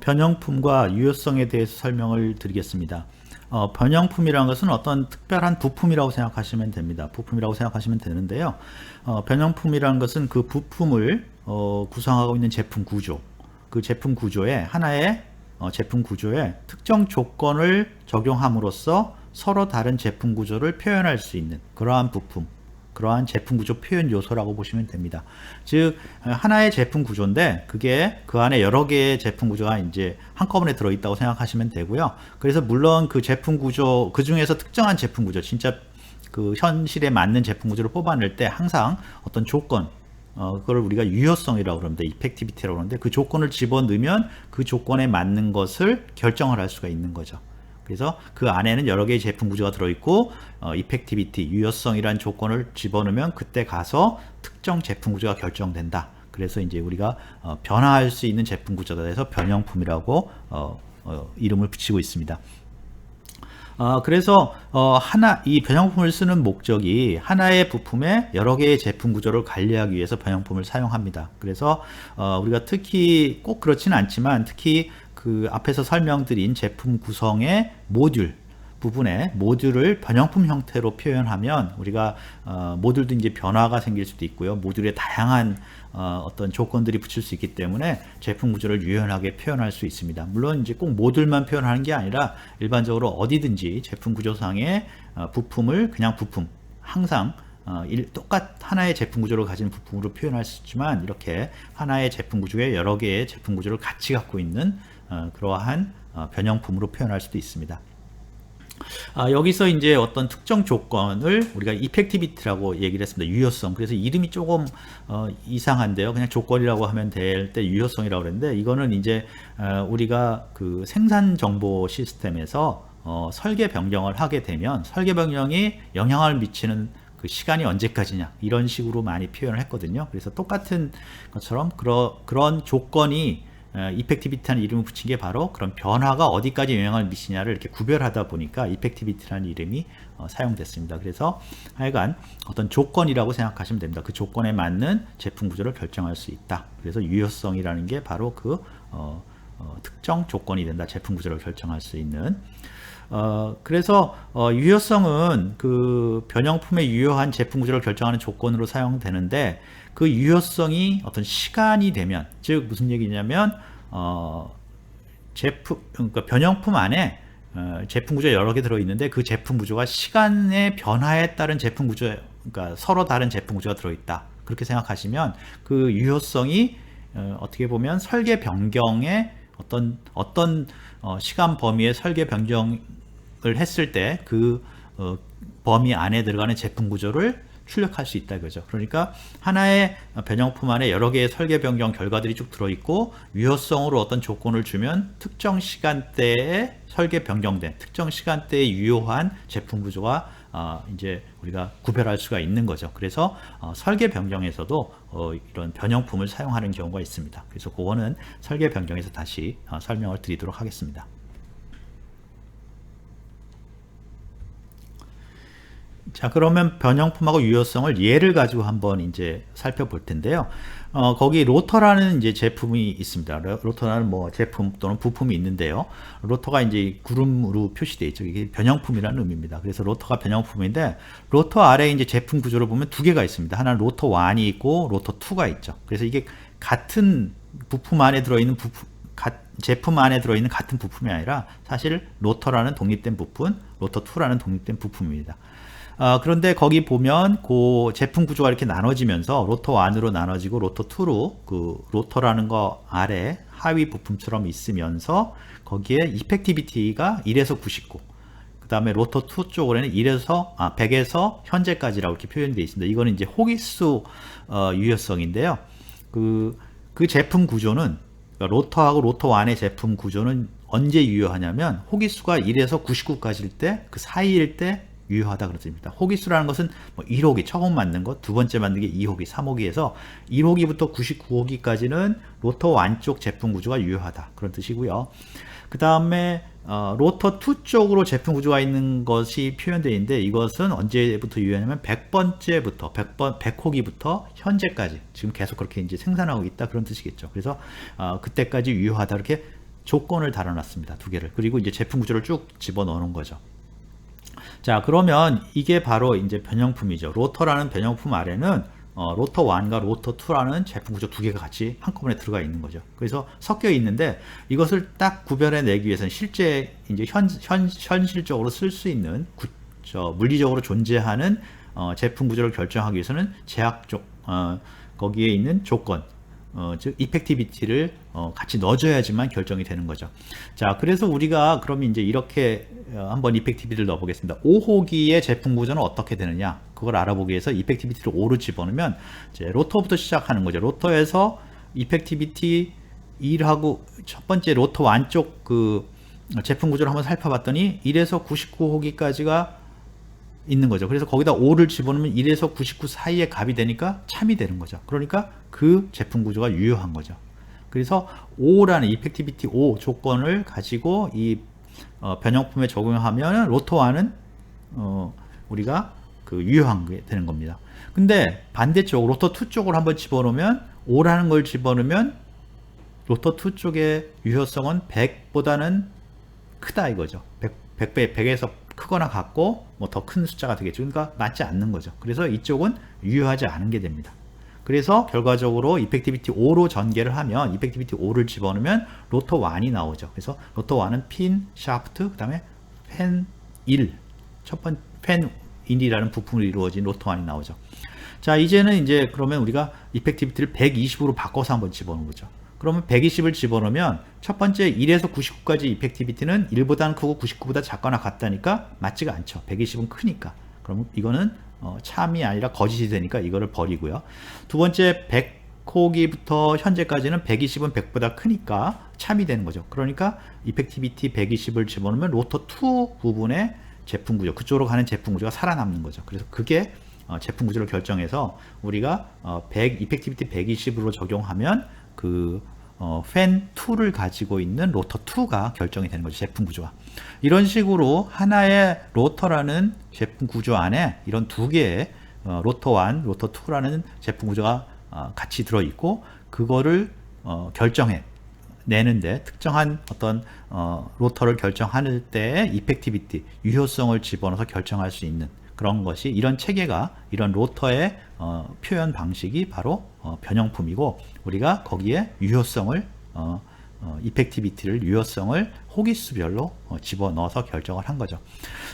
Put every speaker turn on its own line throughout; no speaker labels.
변형품과 유효성에 대해서 설명을 드리겠습니다. 변형품이라는 것은 어떤 특별한 부품이라고 생각하시면 됩니다. 부품이라고 생각하시면 되는데요. 변형품이라는 것은 그 부품을 구성하고 있는 제품 구조, 그 제품 구조에 하나의 제품 구조에 특정 조건을 적용함으로써 서로 다른 제품 구조를 표현할 수 있는 그러한 부품, 그러한 제품 구조 표현 요소라고 보시면 됩니다. 즉 하나의 제품 구조인데 그게 그 안에 여러 개의 제품 구조가 이제 한꺼번에 들어 있다고 생각하시면 되고요. 그래서 물론 그 제품 구조, 그 중에서 특정한 제품 구조, 진짜 그 현실에 맞는 제품 구조를 뽑아낼 때 항상 어떤 조건, 그걸 우리가 유효성이라고 그럽니다. 이펙티비티라고 그러는데 그 조건을 집어넣으면 그 조건에 맞는 것을 결정을 할 수가 있는 거죠. 그래서 그 안에는 여러 개의 제품 구조가 들어있고 이펙티비티, 유효성이라는 조건을 집어넣으면 그때 가서 특정 제품 구조가 결정된다. 그래서 이제 우리가 변화할 수 있는 제품 구조에 대해서 변형품이라고 이름을 붙이고 있습니다. 그래서 이 변형품을 쓰는 목적이 하나의 부품에 여러 개의 제품 구조를 관리하기 위해서 변형품을 사용합니다. 그래서 우리가 특히 꼭 그렇지는 않지만 특히 그 앞에서 설명드린 제품 구성의 모듈 부분에 모듈을 변형품 형태로 표현하면 우리가 모듈도 이제 변화가 생길 수도 있고요. 모듈에 다양한 어떤 조건들이 붙일 수 있기 때문에 제품 구조를 유연하게 표현할 수 있습니다. 물론 이제 꼭 모듈만 표현하는 게 아니라 일반적으로 어디든지 제품 구조상의 부품을 그냥 부품, 항상 하나의 제품 구조를 가진 부품으로 표현할 수 있지만 이렇게 하나의 제품 구조에 여러 개의 제품 구조를 같이 갖고 있는 그러한 변형품으로 표현할 수도 있습니다. 여기서 이제 어떤 특정 조건을 우리가 이펙티비티라고 얘기를 했습니다. 유효성. 그래서 이름이 조금 이상한데요. 그냥 조건이라고 하면 될 때 유효성이라고 그랬는데 이거는 이제 우리가 그 생산 정보 시스템에서 설계 변경을 하게 되면 설계 변경이 영향을 미치는 그 시간이 언제까지냐 이런 식으로 많이 표현을 했거든요. 그래서 똑같은 것처럼 그런 조건이 이펙티비티라는 이름을 붙인 게 바로 그런 변화가 어디까지 영향을 미치냐를 이렇게 구별하다 보니까 이펙티비티라는 이름이 사용됐습니다. 그래서 하여간 어떤 조건이라고 생각하시면 됩니다. 그 조건에 맞는 제품 구조를 결정할 수 있다. 그래서 유효성이라는 게 바로 그 특정 조건이 된다. 제품 구조를 결정할 수 있는. 그래서 유효성은 그 변형품의 유효한 제품 구조를 결정하는 조건으로 사용되는데 그 유효성이 어떤 시간이 되면, 즉 무슨 얘기냐면 그러니까 변형품 안에 제품 구조 여러 개 들어 있는데 그 제품 구조가 시간의 변화에 따른 제품 구조, 그러니까 서로 다른 제품 구조가 들어 있다. 그렇게 생각하시면 그 유효성이 어떻게 보면 설계 변경의 어떤 시간 범위의 설계 변경을 했을 때 그 범위 안에 들어가는 제품 구조를 출력할 수 있다 이거죠. 그러니까 하나의 변형품 안에 여러 개의 설계 변경 결과들이 쭉 들어있고 유효성으로 어떤 조건을 주면 특정 시간대에 설계 변경된 특정 시간대에 유효한 제품 구조가 이제 우리가 구별할 수가 있는 거죠. 그래서 설계 변경에서도 이런 변형품을 사용하는 경우가 있습니다. 그래서 그거는 설계 변경에서 다시 설명을 드리도록 하겠습니다. 자, 그러면 변형품하고 유효성을 예를 가지고 한번 이제 살펴볼 텐데요. 거기 로터라는 이제 제품이 있습니다. 로터라는 뭐 제품 또는 부품이 있는데요. 로터가 이제 구름으로 표시되어 있죠. 이게 변형품이라는 의미입니다. 그래서 로터가 변형품인데 로터 아래에 이제 제품 구조를 보면 두 개가 있습니다. 하나는 로터 1이 있고 로터 2가 있죠. 그래서 이게 같은 부품 안에 들어있는 제품 안에 들어있는 같은 부품이 아니라 사실 로터라는 독립된 부품, 로터 2라는 독립된 부품입니다. 그런데 거기 보면 그 제품 구조가 이렇게 나눠지면서 로터 1으로 나눠지고 로터 2로 그 로터라는 거 아래 하위 부품처럼 있으면서 거기에 이펙티비티가 1에서 99, 그 다음에 로터 2 쪽으로는 100에서 현재까지라고 이렇게 표현되어 있습니다. 이거는 이제 호기수 유효성인데요. 그 제품 구조는 그러니까 로터하고 로터 1의 제품 구조는 언제 유효하냐면 호기수가 1에서 99까지일 때 그 사이일 때 유효하다 그렇습니다. 호기수라는 것은 뭐 1호기 처음 만든 것, 두 번째 만든 게 2호기, 3호기에서 1호기부터 99호기까지는 로터 1 쪽 제품 구조가 유효하다 그런 뜻이고요. 그 다음에 로터 2 쪽으로 제품 구조가 있는 것이 표현되어 있는데 이것은 언제부터 유효하냐면 100번째부터 100호기부터 현재까지 지금 계속 그렇게 이제 생산하고 있다 그런 뜻이겠죠. 그래서 그때까지 유효하다 이렇게 조건을 달아놨습니다. 두 개를. 그리고 이제 제품 구조를 쭉 집어넣는 거죠. 자, 그러면 이게 바로 이제 변형품이죠. 로터라는 변형품 아래는 로터 1과 로터 2라는 제품 구조 두 개가 같이 한꺼번에 들어가 있는 거죠. 그래서 섞여 있는데 이것을 딱 구별해 내기 위해서는 실제 이제 현실적으로 쓸 수 있는 물리적으로 존재하는 제품 구조를 결정하기 위해서는 거기에 있는 조건, 즉 이펙티비티를 같이 넣어줘야지만 결정이 되는 거죠. 자, 그래서 우리가 그러면 이제 이렇게 한번 이펙티비티를 넣어보겠습니다. 5호기의 제품 구조는 어떻게 되느냐, 그걸 알아보기 위해서 이펙티비티를 5로 집어넣으면 이제 로터부터 시작하는 거죠. 로터에서 이펙티비티 1하고 첫 번째 로터 안쪽 그 제품 구조를 한번 살펴봤더니 1에서 99호기까지가 있는 거죠. 그래서 거기다 5를 집어넣으면 1에서 99 사이에 값이 되니까 참이 되는 거죠. 그러니까 그 제품 구조가 유효한 거죠. 그래서 5라는 이펙티비티 5 조건을 가지고 이 변형품에 적용하면 로터1은 우리가 그 유효한 게 되는 겁니다. 근데 반대쪽 로터 2 쪽을 한번 집어넣으면 5라는 걸 집어넣으면 로터 2 쪽의 유효성은 100보다는 크다 이거죠. 100에서 크거나 같고 뭐 더 큰 숫자가 되겠죠. 그러니까 맞지 않는 거죠. 그래서 이쪽은 유효하지 않은 게 됩니다. 그래서 결과적으로 이펙티비티 5로 전개를 하면 이펙티비티 5를 집어넣으면 로터 1이 나오죠. 그래서 로터 1은 핀, 샤프트, 그 다음에 펜 1, 첫 번째 펜 1이라는 부품으로 이루어진 로터 1이 나오죠. 자, 이제는 이제 그러면 우리가 이펙티비티를 120으로 바꿔서 한번 집어넣는 거죠. 그러면 120을 집어넣으면 첫 번째 1에서 99까지 이펙티비티는 1보다는 크고 99보다 작거나 같다니까 맞지가 않죠. 120은 크니까. 그럼 이거는 참이 아니라 거짓이 되니까 이거를 버리고요. 두 번째 100호기부터 현재까지는 120은 100보다 크니까 참이 되는 거죠. 그러니까 이펙티비티 120을 집어넣으면 로터 2 부분의 제품 구조, 그쪽으로 가는 제품 구조가 살아남는 거죠. 그래서 그게 제품 구조를 결정해서 우리가 이펙티비티 120으로 적용하면 그 팬 2를 가지고 있는 로터 2가 결정이 되는 거죠. 제품 구조가. 이런 식으로 하나의 로터라는 제품 구조 안에 이런 두 개의 로터 1, 로터 2라는 제품 구조가 같이 들어있고 그거를 결정해 내는데 특정한 어떤 로터를 결정할 때의 이펙티비티, 유효성을 집어넣어서 결정할 수 있는 그런 것이 이런 체계가 이런 로터의 표현 방식이 바로 변형품이고 우리가 거기에 유효성을 이펙티비티를 유효성을 호기수별로 집어넣어서 결정을 한 거죠.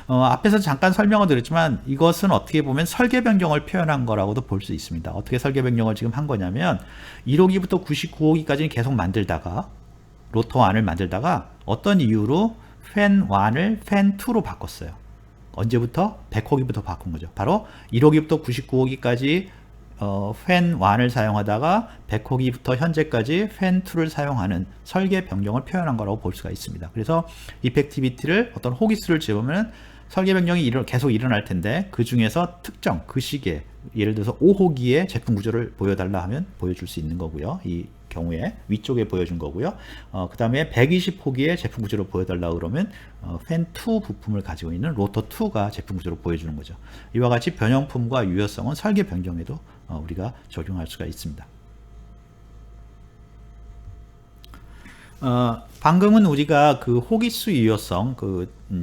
앞에서 잠깐 설명을 드렸지만 이것은 어떻게 보면 설계 변경을 표현한 거라고도 볼 수 있습니다. 어떻게 설계 변경을 지금 한 거냐면 1호기부터 99호기까지는 계속 만들다가 로터 1을 만들다가 어떤 이유로 팬 1을 팬 2로 바꿨어요. 언제부터? 100호기부터 바꾼 거죠. 바로 1호기부터 99호기까지 팬 1을 사용하다가 100호기부터 현재까지 팬 2를 사용하는 설계 변경을 표현한 거라고 볼 수가 있습니다. 그래서 이펙티비티를 어떤 호기수를 집으면 설계 변경이 계속 일어날 텐데 그 중에서 특정 그 시기에 예를 들어서 5호기에 제품 구조를 보여달라 하면 보여줄 수 있는 거고요. 이 경우에 위쪽에 보여준 거고요. 그 다음에 120호기에 제품 구조를 보여달라 그러면 팬 2 부품을 가지고 있는 로터 2가 제품 구조를 보여주는 거죠. 이와 같이 변형품과 유효성은 설계 변경에도 우리가 적용할 수가 있습니다. 방금은 우리가 그 호기수 유효성,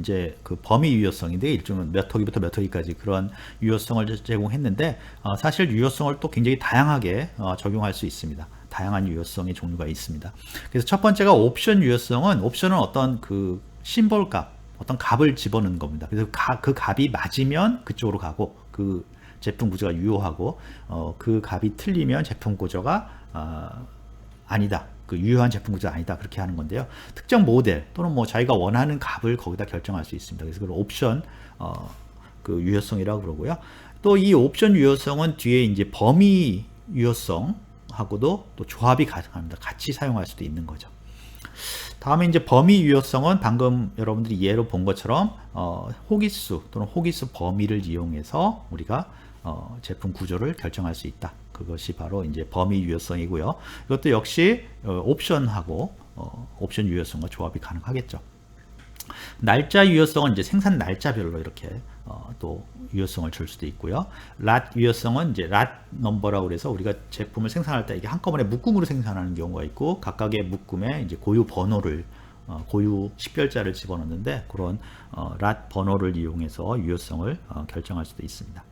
이제 그 범위 유효성인데 일종은 몇 호기부터 몇 호기까지 그런 유효성을 제공했는데 사실 유효성을 또 굉장히 다양하게 적용할 수 있습니다. 다양한 유효성의 종류가 있습니다. 그래서 첫 번째가 옵션 유효성은 옵션은 어떤 그 심볼 값, 어떤 값을 집어넣는 겁니다. 그래서 그 값이 맞으면 그쪽으로 가고 그 제품 구조가 유효하고 그 값이 틀리면 제품 구조가 아니다. 그 유효한 제품 구조가 아니다. 그렇게 하는 건데요. 특정 모델 또는 뭐 자기가 원하는 값을 거기다 결정할 수 있습니다. 그래서 그걸 옵션 그 유효성이라고 그러고요. 또 이 옵션 유효성은 뒤에 이제 범위 유효성하고도 또 조합이 가능합니다. 같이 사용할 수도 있는 거죠. 다음에 이제 범위 유효성은 방금 여러분들이 예로 본 것처럼 호기수 또는 호기수 범위를 이용해서 우리가 제품 구조를 결정할 수 있다. 그것이 바로 이제 범위 유효성이고요. 이것도 역시 옵션하고 옵션 유효성과 조합이 가능하겠죠. 날짜 유효성은 이제 생산 날짜별로 이렇게 또 유효성을 줄 수도 있고요. 랏 유효성은 이제 랏 넘버라고 그래서 우리가 제품을 생산할 때 이게 한꺼번에 묶음으로 생산하는 경우가 있고 각각의 묶음에 이제 고유 번호를 고유 식별자를 집어넣는데 그런 lat 번호를 이용해서 유효성을 결정할 수도 있습니다.